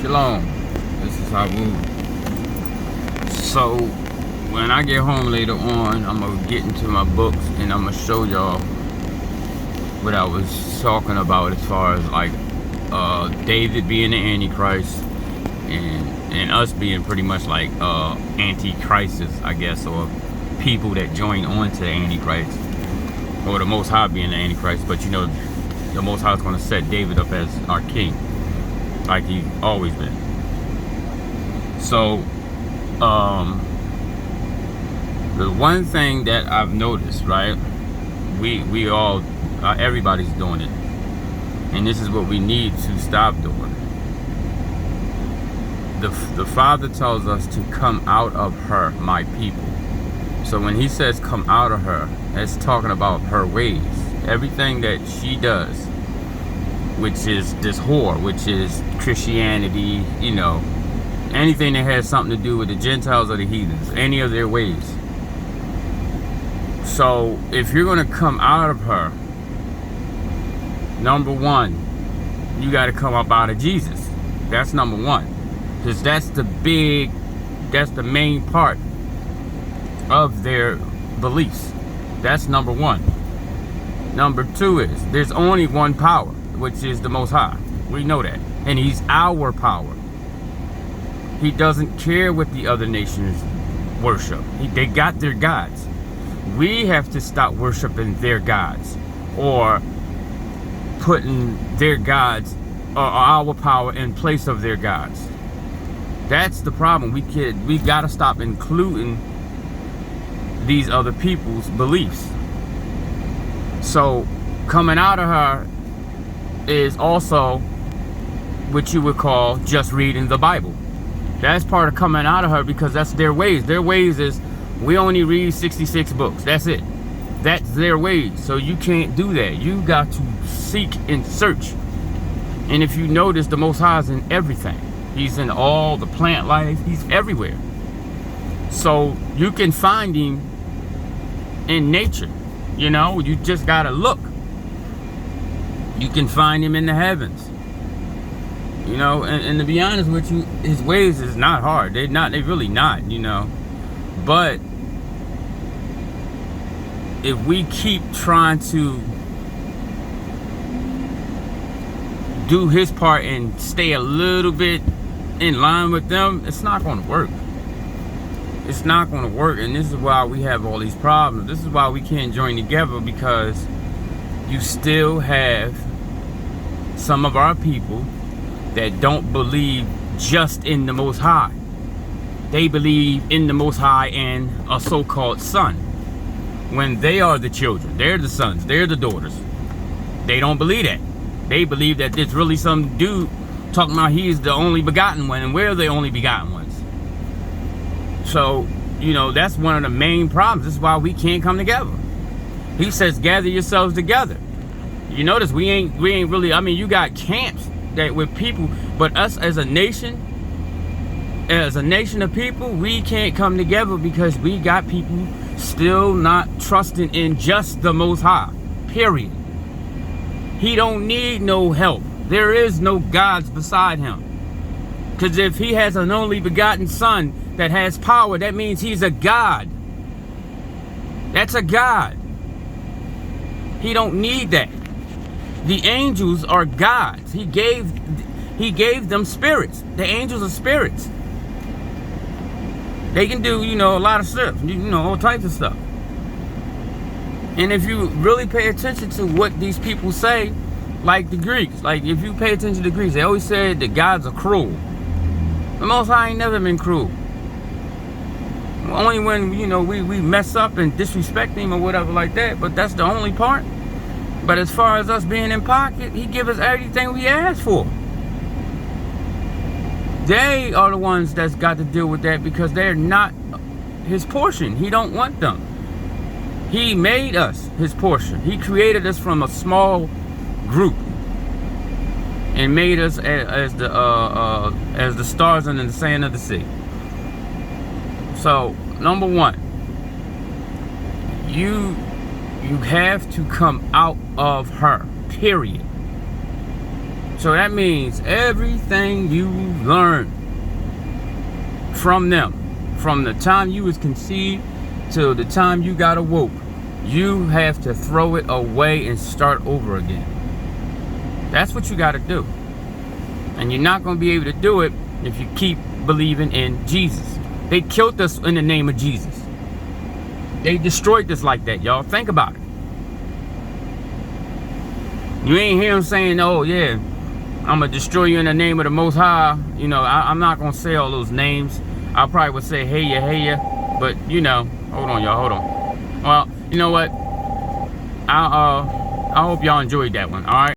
Shalom. This is Habu. So, when I get home later on, I'm going to get into my books and I'm going to show y'all what I was talking about as far as like David being the antichrist and us being pretty much like antichrists, I guess, or people that join on to the antichrist, or the Most High being the antichrist. But you know, the Most High is going to set David up as our king, like he's always been. So the one thing that I've noticed, right, we all everybody's doing it, and this is what we need to stop doing. The Father tells us to come out of her, my people. So when he says come out of her, that's talking about her ways, everything that she does, which is this whore, which is Christianity, you know, anything that has something to do with the Gentiles or the heathens, any of their ways. So if you're going to come out of her, number one, you got to come up out of Jesus. That's number one, because that's the main part of their beliefs. That's number one. Number two is there's only one power, which is the Most High. We know that, and he's our power. He doesn't care what the other nations worship. They got their gods. We have to stop worshiping their gods, or putting their gods or our power in place of their gods. That's the problem. We got to stop including these other people's beliefs. So coming out of her is also what you would call just reading the Bible. That's part of coming out of her, because that's their ways. Their ways is we only read 66 books. That's it. That's their ways. So you can't do that. You got to seek and search. And if you notice, the Most High is in everything. He's in all the plant life. He's everywhere. So you can find him in nature. You know, you just gotta look. You can find him in the heavens. You know, and to be honest with you, his ways is not hard. They're really not, you know. But if we keep trying to do his part and stay a little bit in line with them, it's not going to work. It's not going to work. And this is why we have all these problems. This is why we can't join together, because you still have some of our people that don't believe just in the Most High. They believe in the Most High and a so-called son, when they are the children. They're the sons. They're the daughters. They don't believe that. They believe that there's really some dude talking about he's the only begotten one, and we're the only begotten ones. So, you know, that's one of the main problems. This is why we can't come together. He says, gather yourselves together. You notice we ain't really, I mean, you got camps that with people, but us as a nation of people, we can't come together because we got people still not trusting in just the Most High, period. He don't need no help. There is no gods beside him. Because if he has an only begotten son that has power, that means he's a god. That's a god. He don't need that. The angels are gods. He gave them spirits. The angels are spirits. They can do, you know, a lot of stuff, you know, all types of stuff. And if you really pay attention to what these people say, like the Greeks, like if you pay attention to the Greeks, they always said the gods are cruel. The Most High ain't never been cruel. Only when, you know, we mess up and disrespect him or whatever like that, but that's the only part. But as far as us being in pocket, he give us everything we ask for. They are the ones that's got to deal with that, because they're not his portion. He don't want them. He made us his portion. He created us from a small group and made us as the stars under the sand of the sea. So number one, you you have to come out of her, period. So that means everything you learn from them, from the time you was conceived till the time you got awoke, you have to throw it away and start over again. That's what you got to do. And you're not going to be able to do it if you keep believing in Jesus. They killed us in the name of Jesus. They destroyed us like that, y'all. Think about it. You ain't hear them saying, oh, yeah, I'm going to destroy you in the name of the Most High. You know, I'm not going to say all those names. I probably would say, hey ya. But, you know, hold on, y'all. Hold on. Well, you know what? I hope y'all enjoyed that one. All right.